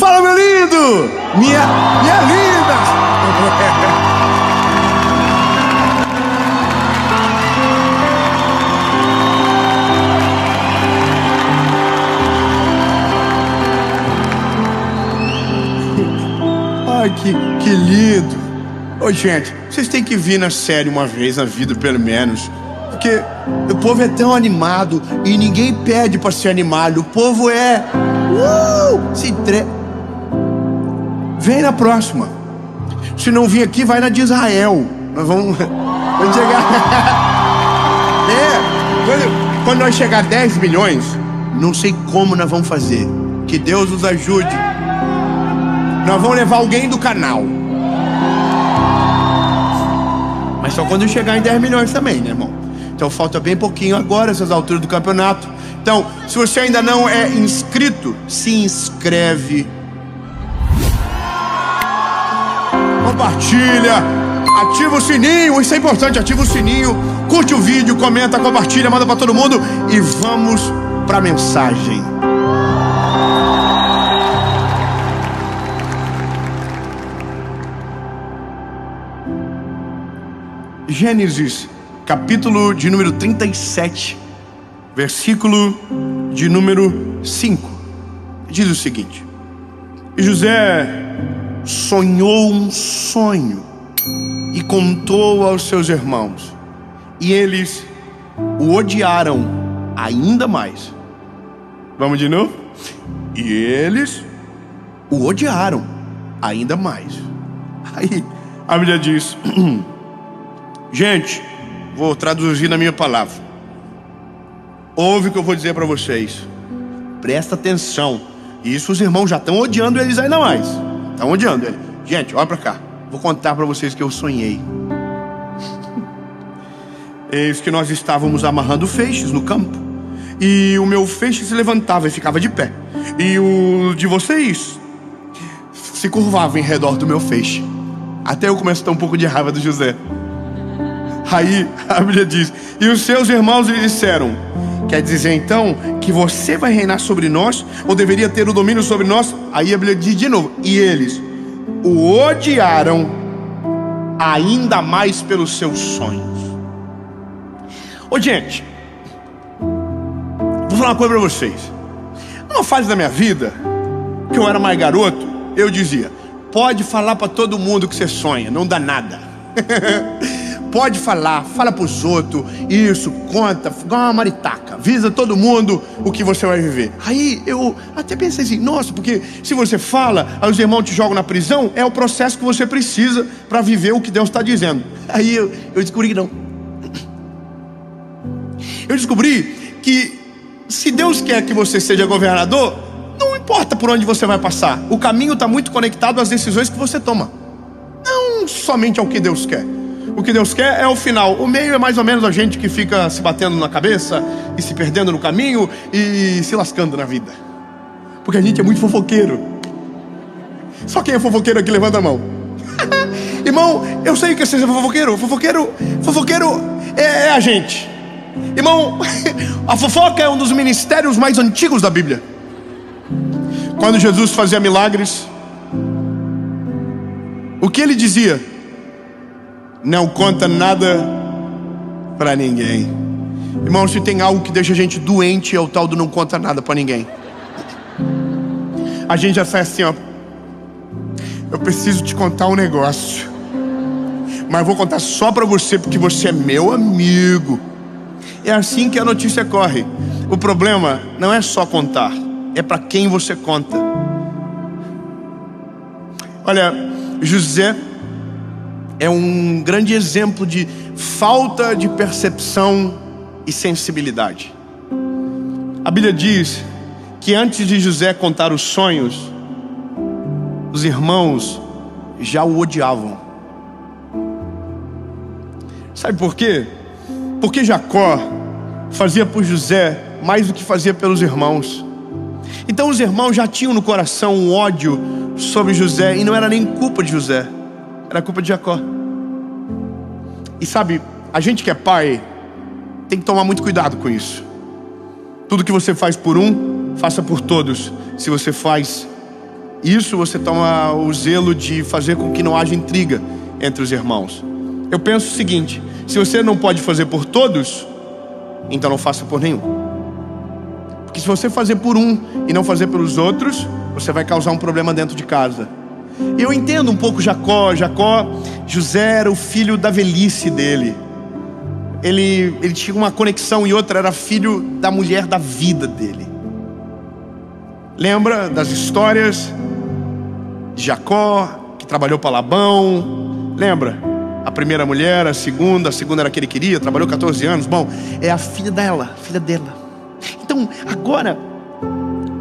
Fala, meu lindo! Minha linda! Ai, que lindo! Ô, gente, vocês têm que vir na série uma vez na vida, pelo menos. Porque o povo é tão animado e ninguém pede pra ser animado. O povo é... Vem na próxima. Se não vir aqui, vai na de Israel. Nós vamos chegar... Quando nós chegar a 10 milhões, não sei como nós vamos fazer. Que Deus nos ajude. Nós vamos levar alguém do canal. Mas só quando chegar em 10 milhões também, né, irmão? Então falta bem pouquinho agora, essas alturas do campeonato. Então, se você ainda não é inscrito, se inscreve. Compartilha. Ativa o sininho, isso é importante, ativa o sininho. Curte o vídeo, comenta, compartilha, manda pra todo mundo. E vamos pra mensagem. Gênesis, capítulo de número 37, versículo de número 5. Diz o seguinte: José sonhou um sonho e contou aos seus irmãos, e eles o odiaram ainda mais. Vamos de novo? E eles o odiaram ainda mais. Aí a Bíblia diz... Gente, vou traduzir na minha palavra. Ouve o que eu vou dizer para vocês. Presta atenção. Isso os irmãos já estão odiando eles ainda mais. Estão odiando eles. Gente, olha para cá. Vou contar para vocês que eu sonhei. Eis que nós estávamos amarrando feixes no campo. E o meu feixe se levantava e ficava de pé. E o de vocês se curvava em redor do meu feixe. Até eu começo a ter um pouco de raiva do José. Aí a Bíblia diz: e os seus irmãos lhe disseram: quer dizer então que você vai reinar sobre nós, ou deveria ter o domínio sobre nós? Aí a Bíblia diz de novo: e eles o odiaram ainda mais pelos seus sonhos. Ô, gente, vou falar uma coisa pra vocês. Numa fase da minha vida, que eu era mais garoto, eu dizia: pode falar pra todo mundo que você sonha, não dá nada. Pode falar, fala pros outros, isso, conta, igual uma maritaca, avisa todo mundo o que você vai viver. Aí eu até pensei assim, nossa, porque se você fala, aí os irmãos te jogam na prisão, é o processo que você precisa para viver o que Deus está dizendo. Aí eu descobri que não. Eu descobri que se Deus quer que você seja governador, não importa por onde você vai passar, o caminho está muito conectado às decisões que você toma, não somente ao que Deus quer. O que Deus quer é o final. O meio é mais ou menos a gente que fica se batendo na cabeça e se perdendo no caminho e se lascando na vida. Porque a gente é muito fofoqueiro. Só quem é fofoqueiro aqui levanta a mão. Irmão, eu sei que você é fofoqueiro. Fofoqueiro é a gente. Irmão, a fofoca é um dos ministérios mais antigos da Bíblia. Quando Jesus fazia milagres, o que ele dizia? Não conta nada para ninguém. Irmão, se tem algo que deixa a gente doente, é o tal do não conta nada para ninguém. A gente já sai assim, ó: eu preciso te contar um negócio, mas eu vou contar só para você, porque você é meu amigo. É assim que a notícia corre. O problema não é só contar, é para quem você conta. Olha, José é um grande exemplo de falta de percepção e sensibilidade. A Bíblia diz que antes de José contar os sonhos, os irmãos já o odiavam. Sabe por quê? Porque Jacó fazia por José mais do que fazia pelos irmãos. Então os irmãos já tinham no coração um ódio sobre José, e não era nem culpa de José, era culpa de Jacó. E sabe, a gente que é pai tem que tomar muito cuidado com isso. Tudo que você faz por um, faça por todos. Se você faz isso você toma o zelo de fazer com que não haja intriga entre os irmãos. Eu penso o seguinte: se você não pode fazer por todos, então não faça por nenhum. Porque se você fazer por um e não fazer pelos outros, você vai causar um problema dentro de casa. Eu entendo um pouco Jacó. José era o filho da velhice dele. Ele tinha uma conexão, e outra, era filho da mulher da vida dele. Lembra das histórias de Jacó, que trabalhou para Labão? Lembra? A primeira mulher, a segunda era a que ele queria, trabalhou 14 anos. Bom, é a filha dela. Então, agora,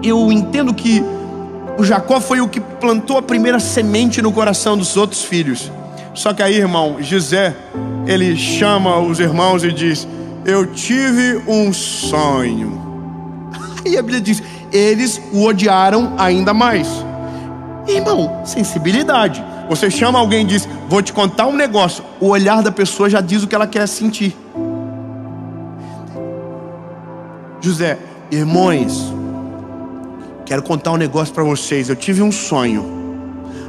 eu entendo que o Jacó foi o que plantou a primeira semente no coração dos outros filhos. Só que aí, irmão, José, ele chama os irmãos e diz: eu tive um sonho. Aí a Bíblia diz: eles o odiaram ainda mais. Irmão, sensibilidade. Você chama alguém e diz: vou te contar um negócio. O olhar da pessoa já diz o que ela quer sentir. José: irmãos, quero contar um negócio para vocês. Eu tive um sonho.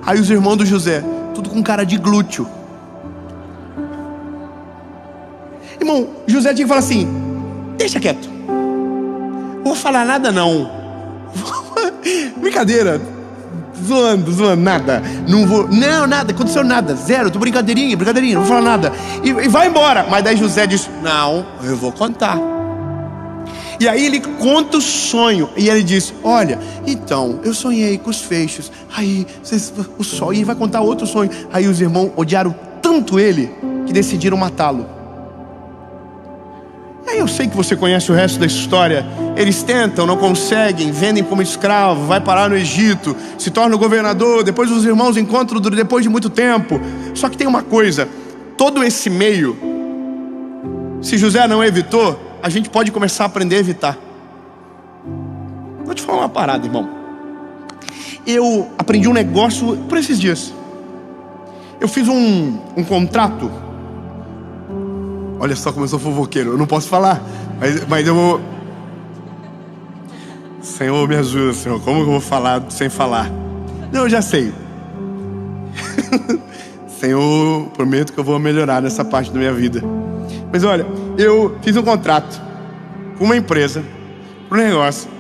Aí os irmãos do José, tudo com cara de glúteo. Irmão, José tinha que falar assim: deixa quieto, não vou falar nada não. Brincadeira, zoando, nada. Não, nada, aconteceu nada, zero, tô brincadeirinha, não vou falar nada. E vai embora. Mas daí José diz: não, eu vou contar. E aí ele conta o sonho. E ele diz: olha, então, eu sonhei com os feixes. Aí, o sol. E ele vai contar outro sonho. Aí os irmãos odiaram tanto ele que decidiram matá-lo. E aí eu sei que você conhece o resto da história. Eles tentam, não conseguem, vendem como escravo, vai parar no Egito, se torna o governador. Depois os irmãos encontram depois de muito tempo. Só que tem uma coisa: todo esse meio, se José não evitou, a gente pode começar a aprender a evitar. Vou te falar uma parada, irmão. Eu aprendi um negócio por esses dias. Eu fiz um contrato. Olha só como eu sou fofoqueiro. Eu não posso falar, mas eu vou... Senhor, me ajuda, Senhor. Como eu vou falar sem falar? Não, eu já sei. Senhor, prometo que eu vou melhorar nessa parte da minha vida. Mas olha, eu fiz um contrato com uma empresa, para um negócio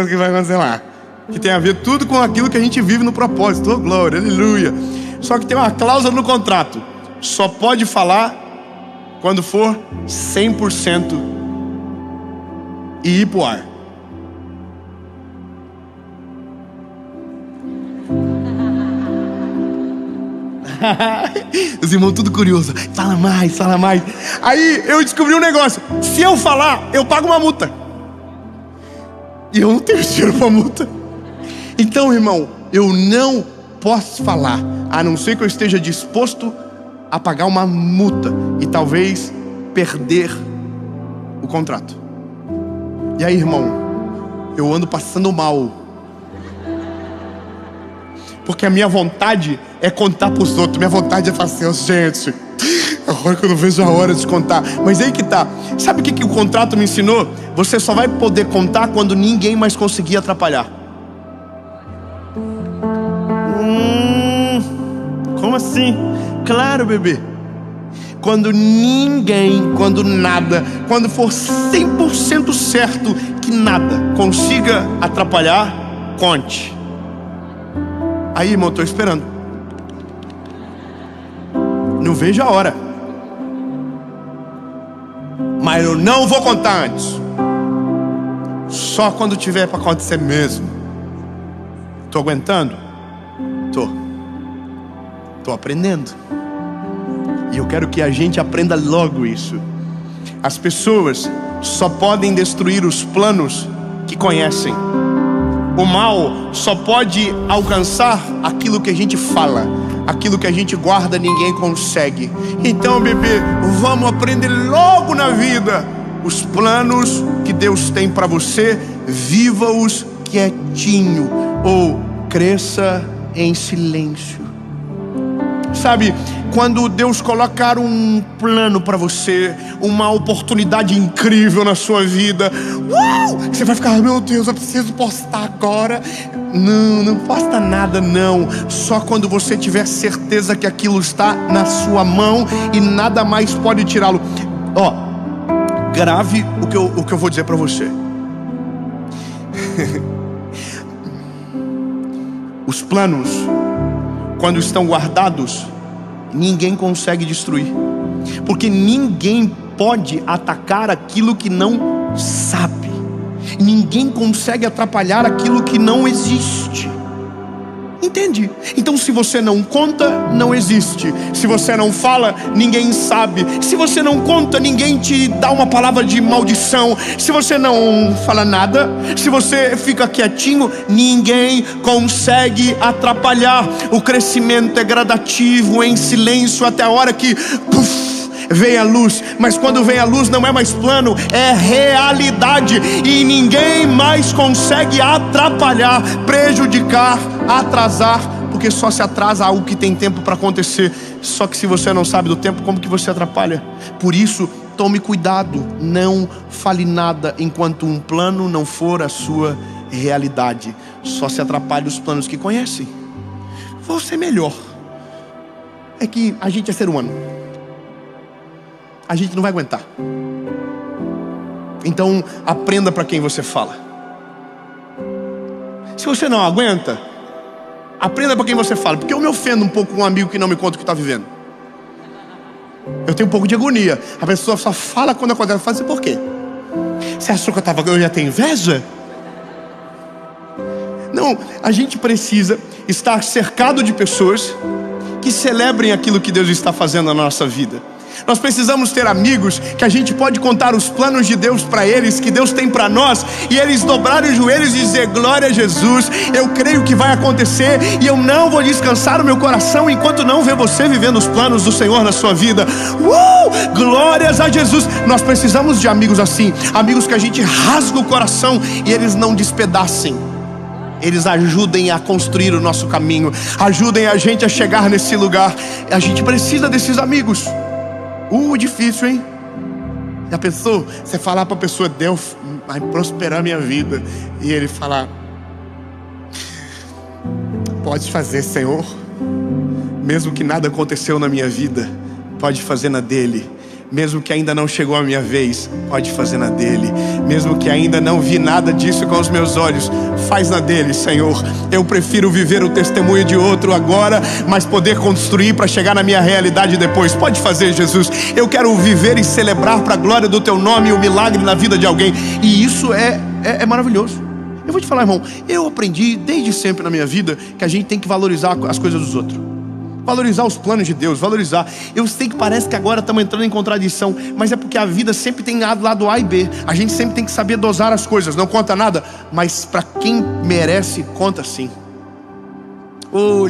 que vai acontecer lá, que tem a ver tudo com aquilo que a gente vive no propósito. Oh, glória, aleluia. Só que tem uma cláusula no contrato: só pode falar quando for 100% e ir pro ar. Os irmãos tudo curiosos: fala mais. Aí eu descobri um negócio: se eu falar, eu pago uma multa. E eu não tenho dinheiro pra multa. Então, irmão, eu não posso falar, a não ser que eu esteja disposto a pagar uma multa e talvez perder o contrato. E aí, irmão, eu ando passando mal, porque a minha vontade é contar pros outros. Minha vontade é falar assim: gente, agora que eu não vejo a hora de contar. Mas aí que tá. Sabe o que o contrato me ensinou? Você só vai poder contar quando ninguém mais conseguir atrapalhar. Como assim? Claro, bebê. Quando ninguém, quando nada, quando for 100% certo que nada consiga atrapalhar, conte. Aí, irmão, estou esperando. Não vejo a hora. Mas eu não vou contar antes. Só quando tiver para acontecer mesmo. Estou aguentando? Estou aprendendo. E eu quero que a gente aprenda logo isso. As pessoas só podem destruir os planos que conhecem. O mal só pode alcançar aquilo que a gente fala. Aquilo que a gente guarda, ninguém consegue. Então, bebê, vamos aprender logo na vida. Os planos que Deus tem para você, viva-os quietinho, ou cresça em silêncio. Sabe, quando Deus colocar um plano para você, uma oportunidade incrível na sua vida, você vai ficar, meu Deus, eu preciso postar agora. Não posta nada não. Só quando você tiver certeza que aquilo está na sua mão e nada mais pode tirá-lo. Grave o que eu vou dizer para você. Os planos, quando estão guardados, ninguém consegue destruir, porque ninguém pode atacar aquilo que não sabe. Ninguém consegue atrapalhar aquilo que não existe. Entende? Então, se você não conta, não existe. Se você não fala, ninguém sabe. Se você não conta, ninguém te dá uma palavra de maldição. Se você não fala nada, se você fica quietinho, ninguém consegue atrapalhar. O crescimento é gradativo, em silêncio, até a hora que vem a luz. Mas quando vem a luz, não é mais plano, é realidade. E ninguém mais consegue atrapalhar, prejudicar, atrasar, porque só se atrasa algo que tem tempo para acontecer. Só que se você não sabe do tempo, como que você atrapalha? Por isso, tome cuidado, não fale nada enquanto um plano não for a sua realidade. Só se atrapalha os planos que conhecem. Vou ser melhor. É que a gente é ser humano, a gente não vai aguentar. Então aprenda para quem você fala. Se você não aguenta, aprenda para quem você fala. Porque eu me ofendo um pouco com um amigo que não me conta o que está vivendo. Eu tenho um pouco de agonia. A pessoa só fala quando acontece. Eu falo assim, por quê? Você achou que eu ia ter inveja? Não, a gente precisa estar cercado de pessoas que celebrem aquilo que Deus está fazendo na nossa vida. Nós precisamos ter amigos que a gente pode contar os planos de Deus para eles, que Deus tem para nós, e eles dobrarem os joelhos e dizer, glória a Jesus, eu creio que vai acontecer, e eu não vou descansar o meu coração enquanto não ver você vivendo os planos do Senhor na sua vida. Glórias a Jesus. Nós precisamos de amigos assim, amigos que a gente rasga o coração e eles não despedacem. Eles ajudem a construir o nosso caminho, ajudem a gente a chegar nesse lugar. A gente precisa desses amigos. Difícil, hein? Já pensou? Você falar para a pessoa, Deus vai prosperar minha vida, e ele falar, pode fazer, Senhor. Mesmo que nada aconteceu na minha vida, pode fazer na dele. Mesmo que ainda não chegou a minha vez, pode fazer na dele. Mesmo que ainda não vi nada disso com os meus olhos, faz na dele, Senhor. Eu prefiro viver o testemunho de outro agora, mas poder construir para chegar na minha realidade depois. Pode fazer, Jesus. Eu quero viver e celebrar para a glória do teu nome o milagre na vida de alguém. E isso é maravilhoso. Eu vou te falar, irmão, eu aprendi desde sempre na minha vida que a gente tem que valorizar as coisas dos outros. Valorizar os planos de Deus, valorizar. Eu sei que parece que agora estamos entrando em contradição, mas é porque a vida sempre tem lado A e B. A gente sempre tem que saber dosar as coisas. Não conta nada, mas para quem merece, conta sim.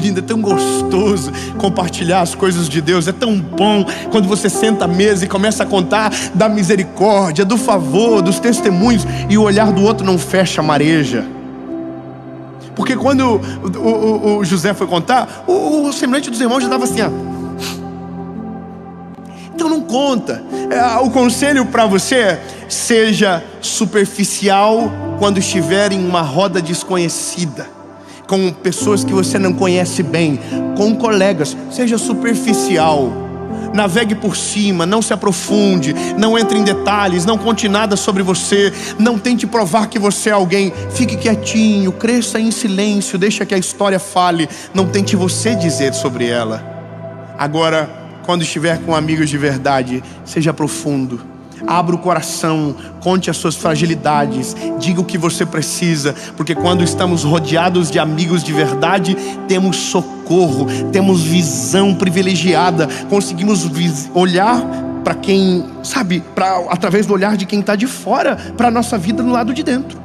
Lindo, é tão gostoso compartilhar as coisas de Deus. É tão bom quando você senta à mesa e começa a contar da misericórdia, do favor, dos testemunhos, e o olhar do outro não fecha a mareja. Porque quando o José foi contar, o semblante dos irmãos já estava assim, Então não conta. O conselho para você é, seja superficial quando estiver em uma roda desconhecida, com pessoas que você não conhece bem, com colegas. Seja superficial. Navegue por cima, não se aprofunde, não entre em detalhes, não conte nada sobre você, não tente provar que você é alguém. Fique quietinho, cresça em silêncio, deixa que a história fale, não tente você dizer sobre ela. Agora, quando estiver com amigos de verdade, seja profundo. Abra o coração, conte as suas fragilidades, diga o que você precisa, porque quando estamos rodeados de amigos de verdade, temos socorro, temos visão privilegiada, conseguimos olhar para quem, através do olhar de quem está de fora, para a nossa vida no lado de dentro.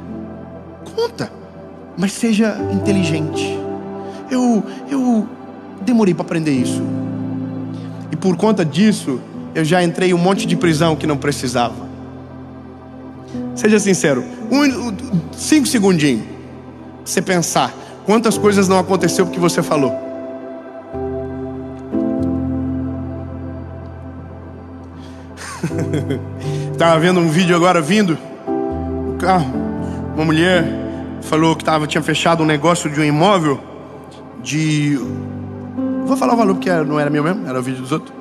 Conta, mas seja inteligente. Eu demorei para aprender isso, e por conta disso, eu já entrei em um monte de prisão que não precisava. Seja sincero, 5 segundinhos. Você pensar quantas coisas não aconteceu porque você falou. Estava vendo um vídeo agora vindo no carro. Uma mulher falou que tinha fechado um negócio de um imóvel de... Vou falar o valor porque não era meu mesmo, era o vídeo dos outros.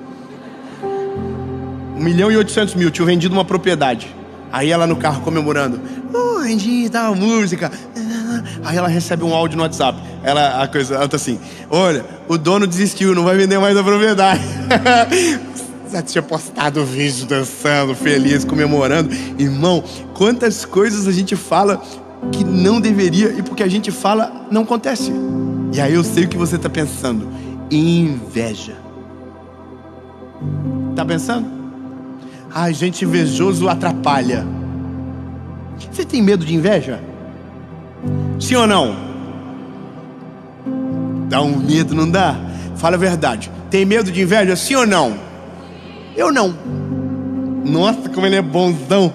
1.800.000, tinha vendido uma propriedade. Aí ela no carro comemorando. Vendi tal música. Aí ela recebe um áudio no WhatsApp. Ela tá assim: olha, o dono desistiu, não vai vender mais a propriedade. Já tinha postado o vídeo dançando, feliz, comemorando. Irmão, quantas coisas a gente fala que não deveria, e porque a gente fala, não acontece. E aí eu sei o que você está pensando: inveja. Tá pensando? Ai, gente, invejoso atrapalha. Você tem medo de inveja? Sim ou não? Dá um medo, não dá? Fala a verdade. Tem medo de inveja, sim ou não? Eu não. Nossa, como ele é bonzão.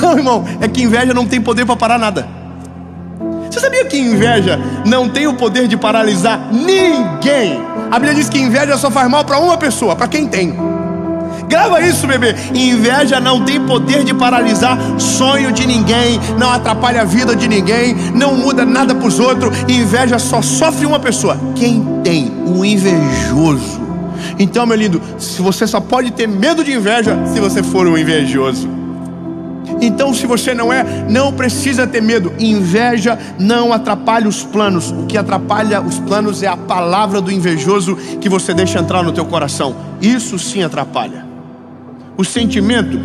Não, irmão, é que inveja não tem poder para parar nada. Você sabia que inveja não tem o poder de paralisar ninguém? A Bíblia diz que inveja só faz mal para uma pessoa, para quem tem. Grava isso, bebê. Inveja não tem poder de paralisar sonho de ninguém, não atrapalha a vida de ninguém, não muda nada para os outros. Inveja só sofre uma pessoa: quem tem, o invejoso. Então, meu lindo, se você só pode ter medo de inveja se você for um invejoso. Então, se você não precisa ter medo. Inveja não atrapalha os planos. O que atrapalha os planos é a palavra do invejoso que você deixa entrar no teu coração. Isso sim atrapalha. O sentimento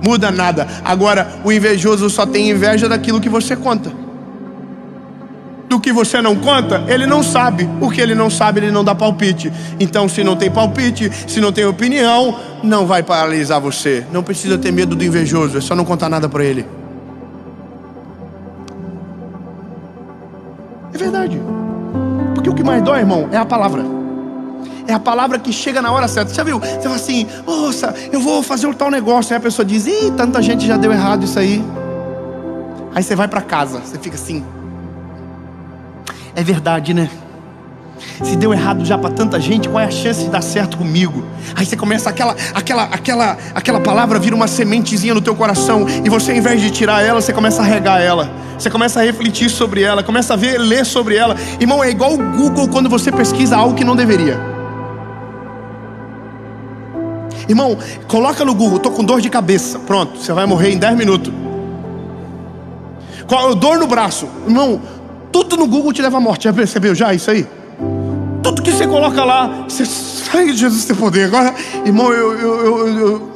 muda nada. Agora, o invejoso só tem inveja daquilo que você conta. Do que você não conta, ele não sabe. O que ele não sabe, ele não dá palpite. Então, se não tem palpite, se não tem opinião, não vai paralisar você. Não precisa ter medo do invejoso, é só não contar nada para ele. É verdade. Porque o que mais dói, irmão, é a palavra. É a palavra que chega na hora certa. Você já viu? Você fala assim: nossa, eu vou fazer um tal negócio. Aí a pessoa diz: ih, tanta gente já deu errado isso aí. Aí você vai para casa, você fica assim: é verdade, né? Se deu errado já para tanta gente, qual é a chance de dar certo comigo? Aí você começa, aquela palavra vira uma sementezinha no teu coração, e você, ao invés de tirar ela, você começa a regar ela. Você começa a refletir sobre ela, começa a ler sobre ela. Irmão, é igual o Google quando você pesquisa algo que não deveria. Irmão, coloca no Google: tô com dor de cabeça. Pronto, você vai morrer em 10 minutos. Dor no braço. Irmão, tudo no Google te leva à morte. Já percebeu já isso aí? Tudo que você coloca lá, você sai de Jesus tem poder. Agora, irmão, eu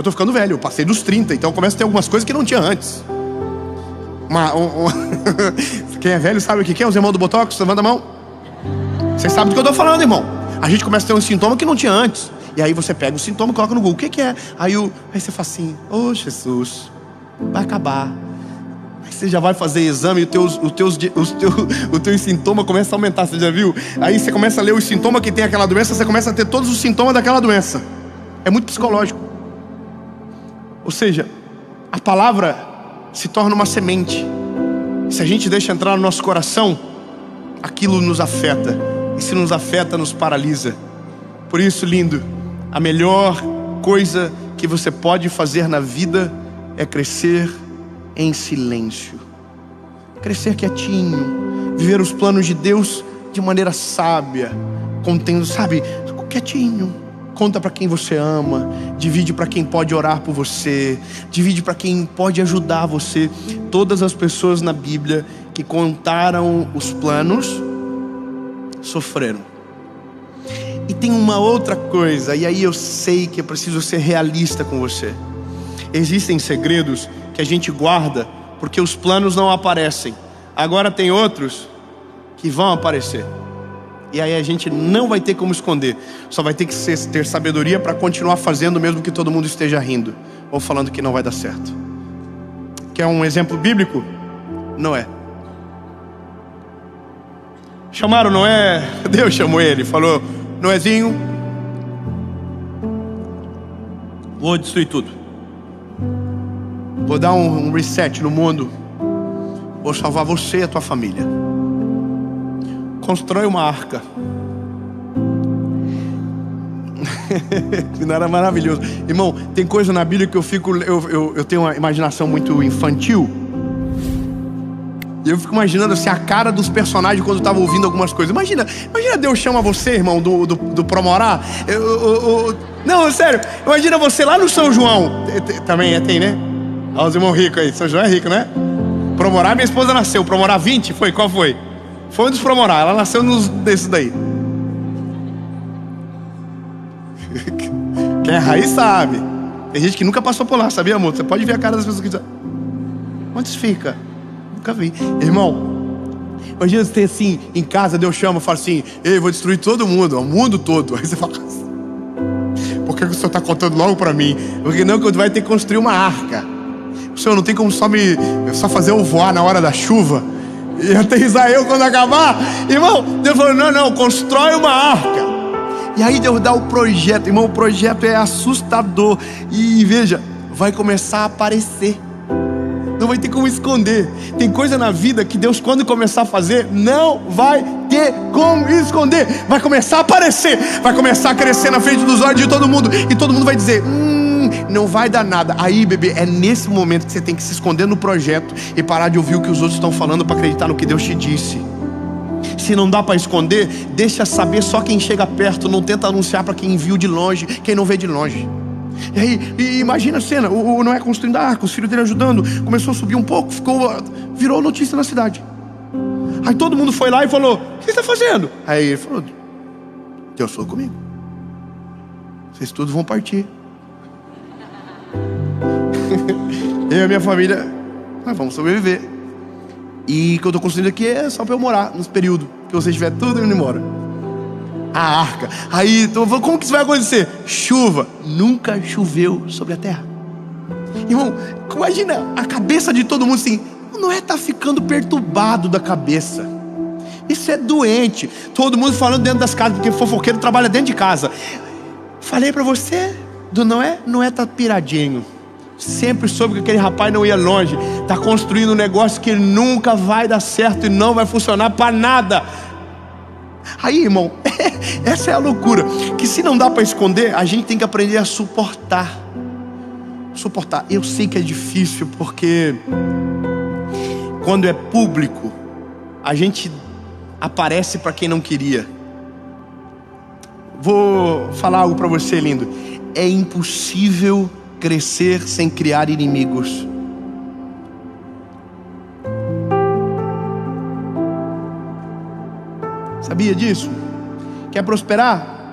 tô ficando velho. Eu passei dos 30, então começa a ter algumas coisas que não tinha antes. Quem é velho sabe o que é? Os irmãos do Botox, levanta a mão. Vocês sabem do que eu tô falando, irmão. A gente começa a ter um sintoma que não tinha antes. E aí você pega o sintoma e coloca no Google: o que é? Aí você fala assim: ô Jesus, vai acabar. Aí você já vai fazer exame e o teu sintoma começa a aumentar. Você já viu? Aí você começa a ler os sintomas que tem aquela doença, você começa a ter todos os sintomas daquela doença. É muito psicológico. Ou seja, a palavra se torna uma semente. Se a gente deixa entrar no nosso coração, aquilo nos afeta. E se nos afeta, nos paralisa. Por isso, lindo, a melhor coisa que você pode fazer na vida é crescer em silêncio. Crescer quietinho. Viver os planos de Deus de maneira sábia. Contendo, sabe, quietinho. Conta para quem você ama. Divide para quem pode orar por você. Divide para quem pode ajudar você. Todas as pessoas na Bíblia que contaram os planos sofreram. E tem uma outra coisa, e aí eu sei que eu preciso ser realista com você. Existem segredos que a gente guarda porque os planos não aparecem. Agora tem outros que vão aparecer. E aí a gente não vai ter como esconder. Só vai ter que ter sabedoria para continuar fazendo, mesmo que todo mundo esteja rindo ou falando que não vai dar certo. Quer um exemplo bíblico? Noé. Chamaram Noé, Deus chamou ele, falou: Noézinho, vou destruir tudo. Vou dar um reset no mundo. Vou salvar você e a tua família. Constrói uma arca. Não era maravilhoso. Irmão, tem coisa na Bíblia que eu tenho uma imaginação muito infantil. E eu fico imaginando assim, a cara dos personagens quando eu estava ouvindo algumas coisas. Imagina Deus chama você, irmão, do Promorá. Não, sério, imagina você lá no São João. Também tem, né? Olha os irmãos ricos aí, São João é rico, né? Promorá, minha esposa nasceu. Promorá 20, foi? Qual foi? Foi um dos Promorá, ela nasceu desses daí. Quem é raiz sabe. Tem gente que nunca passou por lá, sabia, amor? Você pode ver a cara das pessoas que dizem: onde fica? Nunca vi. Irmão, imagina você ter assim, em casa, Deus chama, fala assim: ei, vou destruir todo mundo, o mundo todo. Aí você fala: por que o Senhor está contando logo para mim? Porque não, que eu vai ter que construir uma arca. O Senhor não tem como só fazer eu voar na hora da chuva e aterrissar eu quando acabar. Irmão, Deus falou: não, constrói uma arca. E aí Deus dá o projeto. Irmão, o projeto é assustador. E veja, vai começar a aparecer. Não vai ter como esconder. Tem coisa na vida que Deus, quando começar a fazer, não vai ter como esconder. Vai começar a aparecer. Vai começar a crescer na frente dos olhos de todo mundo. E todo mundo vai dizer: não vai dar nada. Aí, bebê, é nesse momento que você tem que se esconder no projeto e parar de ouvir o que os outros estão falando para acreditar no que Deus te disse. Se não dá para esconder, deixa saber só quem chega perto. Não tenta anunciar para quem viu de longe, quem não vê de longe. E aí, imagina a cena: o Noé construindo a arca, os filhos dele ajudando. Começou a subir um pouco, virou notícia na cidade. Aí todo mundo foi lá e falou: o que você está fazendo? Aí ele falou: Deus falou comigo, vocês todos vão partir. Eu e a minha família, nós vamos sobreviver. E o que eu estou construindo aqui é só para eu morar nesse período que você estiver tudo indo embora. A arca. Aí, como que isso vai acontecer? Chuva. Nunca choveu sobre a terra. Irmão, imagina a cabeça de todo mundo assim. Não é tá ficando perturbado da cabeça. Isso é doente. Todo mundo falando dentro das casas, porque fofoqueiro trabalha dentro de casa. Falei para você do Noé tá piradinho. Sempre soube que aquele rapaz não ia longe. Tá construindo um negócio que nunca vai dar certo e não vai funcionar para nada. Aí, irmão, essa é a loucura. Que se não dá para esconder, a gente tem que aprender a suportar. Suportar. Eu sei que é difícil, porque quando é público, a gente aparece para quem não queria. Vou falar algo para você, lindo. É impossível crescer sem criar inimigos. Sabia disso? Quer prosperar?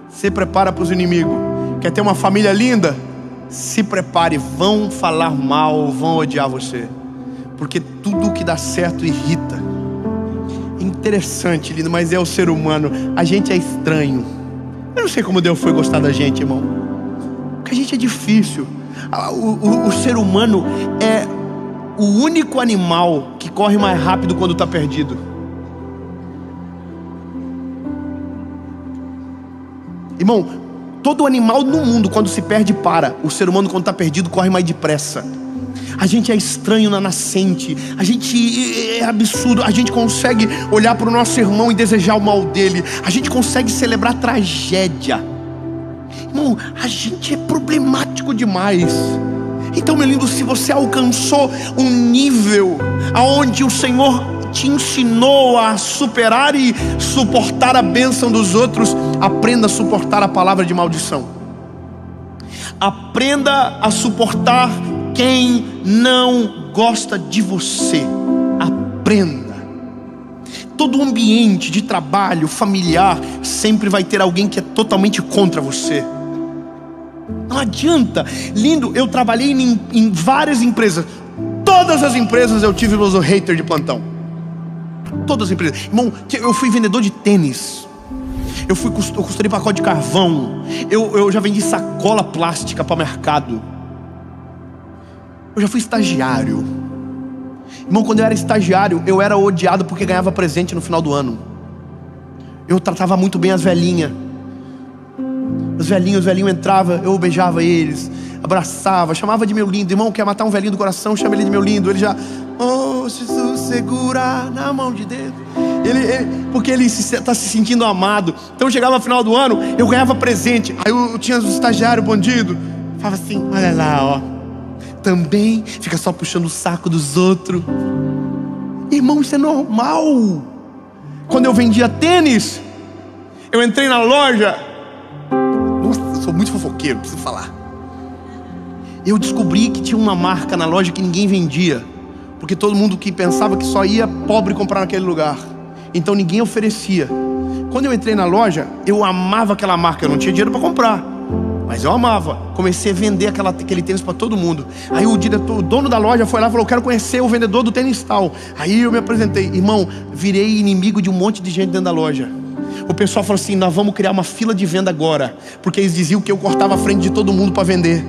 Se prepara para os inimigos. Quer ter uma família linda? Se prepare. Vão falar mal, vão odiar você, porque tudo que dá certo irrita. Interessante, lindo, mas é o ser humano. A gente é estranho. Eu não sei como Deus foi gostar da gente, irmão, porque a gente é difícil. O ser humano é o único animal que corre mais rápido quando está perdido. Irmão, todo animal no mundo, quando se perde, para. O ser humano, quando está perdido, corre mais depressa. A gente é estranho na nascente. A gente é absurdo. A gente consegue olhar para o nosso irmão e desejar o mal dele. A gente consegue celebrar tragédia. Irmão, a gente é problemático demais. Então, meu lindo, se você alcançou um nível aonde o Senhor te ensinou a superar e suportar a bênção dos outros, aprenda a suportar a palavra de maldição. Aprenda a suportar quem não gosta de você. Aprenda. Todo ambiente de trabalho, familiar, sempre vai ter alguém que é totalmente contra você. Não adianta. Lindo, eu trabalhei em várias empresas. Todas as empresas eu tive meus haters de plantão. Todas as empresas. Irmão, eu fui vendedor de tênis. Eu costurei pacote de carvão. Eu já vendi sacola plástica para mercado. Eu já fui estagiário. Irmão, quando eu era estagiário, eu era odiado porque ganhava presente no final do ano. Eu tratava muito bem as velhinhas. Os velhinhos entravam, eu beijava eles, abraçava, chamava de meu lindo. Irmão, quer matar um velhinho do coração, chama ele de meu lindo. Ele já, oh, Jesus, segura na mão de Deus. Porque ele está se sentindo amado. Então chegava no final do ano, eu ganhava presente. Aí eu tinha os estagiários bandido, falava assim: olha lá, ó, também fica só puxando o saco dos outros. Irmão, isso é normal. Quando eu vendia tênis, eu entrei na loja. Nossa, eu sou muito fofoqueiro, preciso falar. Eu descobri que tinha uma marca na loja que ninguém vendia, porque todo mundo que pensava que só ia pobre comprar naquele lugar, então ninguém oferecia. Quando eu entrei na loja, eu amava aquela marca. Eu não tinha dinheiro para comprar, mas eu amava. Comecei a vender aquele tênis para todo mundo. Aí o dono da loja foi lá e falou: eu quero conhecer o vendedor do tênis tal. Aí eu me apresentei. Irmão, virei inimigo de um monte de gente dentro da loja. O pessoal falou assim: nós vamos criar uma fila de venda agora, porque eles diziam que eu cortava a frente de todo mundo para vender.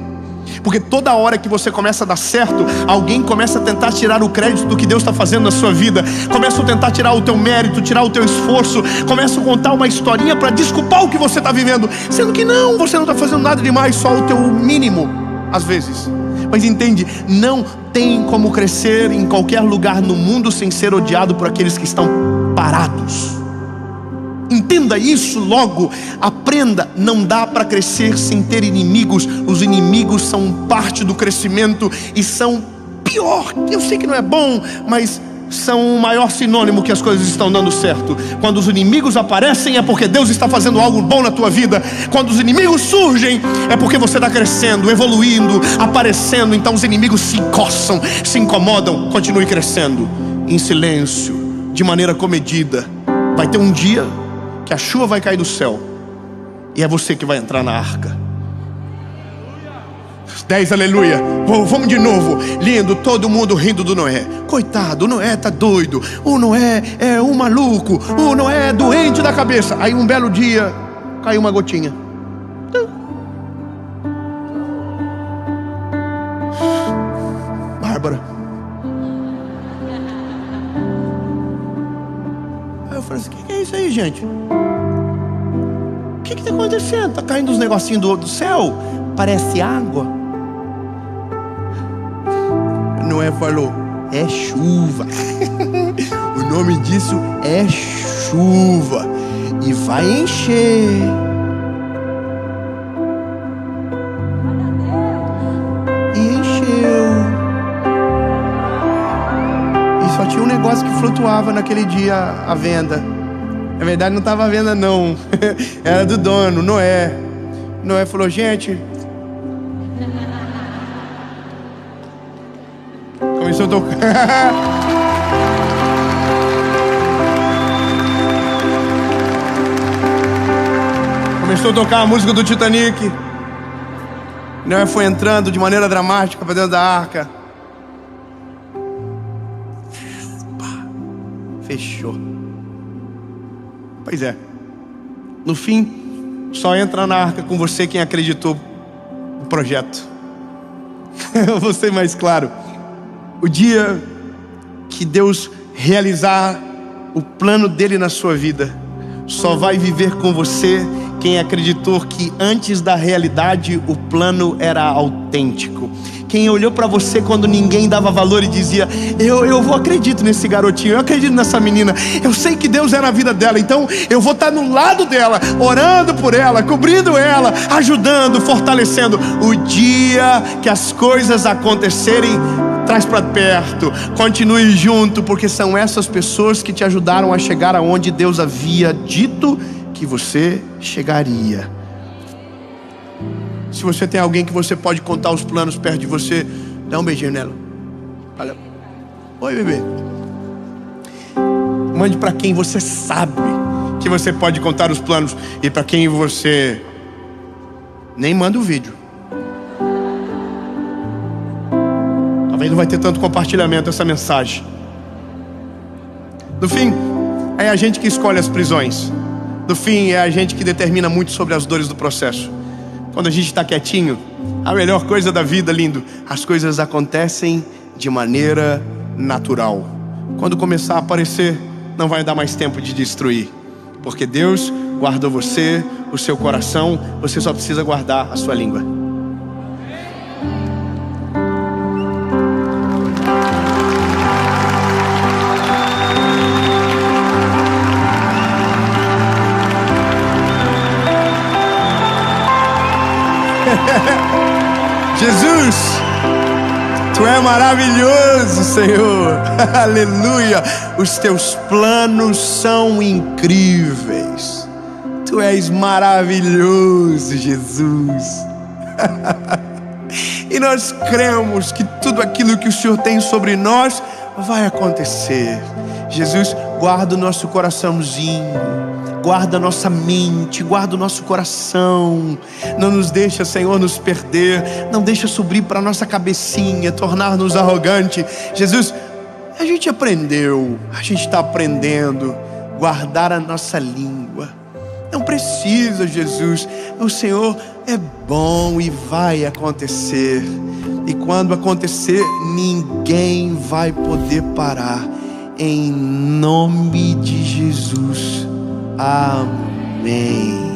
Porque toda hora que você começa a dar certo, alguém começa a tentar tirar o crédito do que Deus está fazendo na sua vida. Começa a tentar tirar o teu mérito, tirar o teu esforço. Começa a contar uma historinha para desculpar o que você está vivendo, sendo que não, você não está fazendo nada demais, só o teu mínimo, às vezes. Mas entende, não tem como crescer em qualquer lugar no mundo sem ser odiado por aqueles que estão parados. Entenda isso logo, aprenda, não dá para crescer sem ter inimigos. Os inimigos são parte do crescimento e são pior, eu sei que não é bom, mas são o maior sinônimo que as coisas estão dando certo. Quando os inimigos aparecem é porque Deus está fazendo algo bom na tua vida. Quando os inimigos surgem é porque você está crescendo, evoluindo, aparecendo. Então os inimigos se coçam, se incomodam. Continue crescendo, em silêncio, de maneira comedida. Vai ter um dia que a chuva vai cair do céu e é você que vai entrar na arca. 10, aleluia. Vamos de novo. Lindo, todo mundo rindo do Noé. Coitado, o Noé tá doido. O Noé é um maluco. O Noé é doente da cabeça. Aí um belo dia caiu uma gotinha. Bárbara. Aí eu falei assim: o que é isso aí, gente? O que está acontecendo? Está caindo uns negocinhos do céu? Parece água. Noé falou: é chuva. O nome disso é chuva. E vai encher. E encheu. E só tinha um negócio que flutuava naquele dia à venda. Na verdade não estava à venda não. Era do dono, Noé. Noé falou: gente, começou a tocar. Começou a tocar a música do Titanic. Noé foi entrando de maneira dramática para dentro da arca. Fechou. Pois é. No fim, só entra na arca com você quem acreditou no projeto. Eu vou ser mais claro. O dia que Deus realizar o plano dele na sua vida, só vai viver com você quem acreditou que antes da realidade o plano era autêntico. Quem olhou para você quando ninguém dava valor e dizia: eu acredito nesse garotinho, eu acredito nessa menina, eu sei que Deus é na vida dela, então eu vou estar no lado dela, orando por ela, cobrindo ela, ajudando, fortalecendo. O dia que as coisas acontecerem, traz para perto, continue junto, porque são essas pessoas que te ajudaram a chegar aonde Deus havia dito que você chegaria. Se você tem alguém que você pode contar os planos perto de você, dá um beijinho nela. Olha. Oi, bebê. Mande para quem você sabe que você pode contar os planos, e para quem você nem manda o vídeo. Talvez não vai ter tanto compartilhamento essa mensagem. No fim, é a gente que escolhe as prisões. No fim, é a gente que determina muito sobre as dores do processo. Quando a gente está quietinho, a melhor coisa da vida, lindo, as coisas acontecem de maneira natural. Quando começar a aparecer, não vai dar mais tempo de destruir, porque Deus guardou você, o seu coração. Você só precisa guardar a sua língua. é maravilhoso, Senhor. Aleluia. Os teus planos são incríveis. Tu és maravilhoso, Jesus. E nós cremos que tudo aquilo que o Senhor tem sobre nós vai acontecer. Jesus, guarda o nosso coraçãozinho, guarda a nossa mente, guarda o nosso coração. Não nos deixa, Senhor, nos perder. Não deixa subir para a nossa cabecinha, tornar-nos arrogante. Jesus, a gente aprendeu, a gente está aprendendo guardar a nossa língua. Não precisa, Jesus. O Senhor é bom e vai acontecer. E quando acontecer, ninguém vai poder parar. Em nome de Jesus. Amém.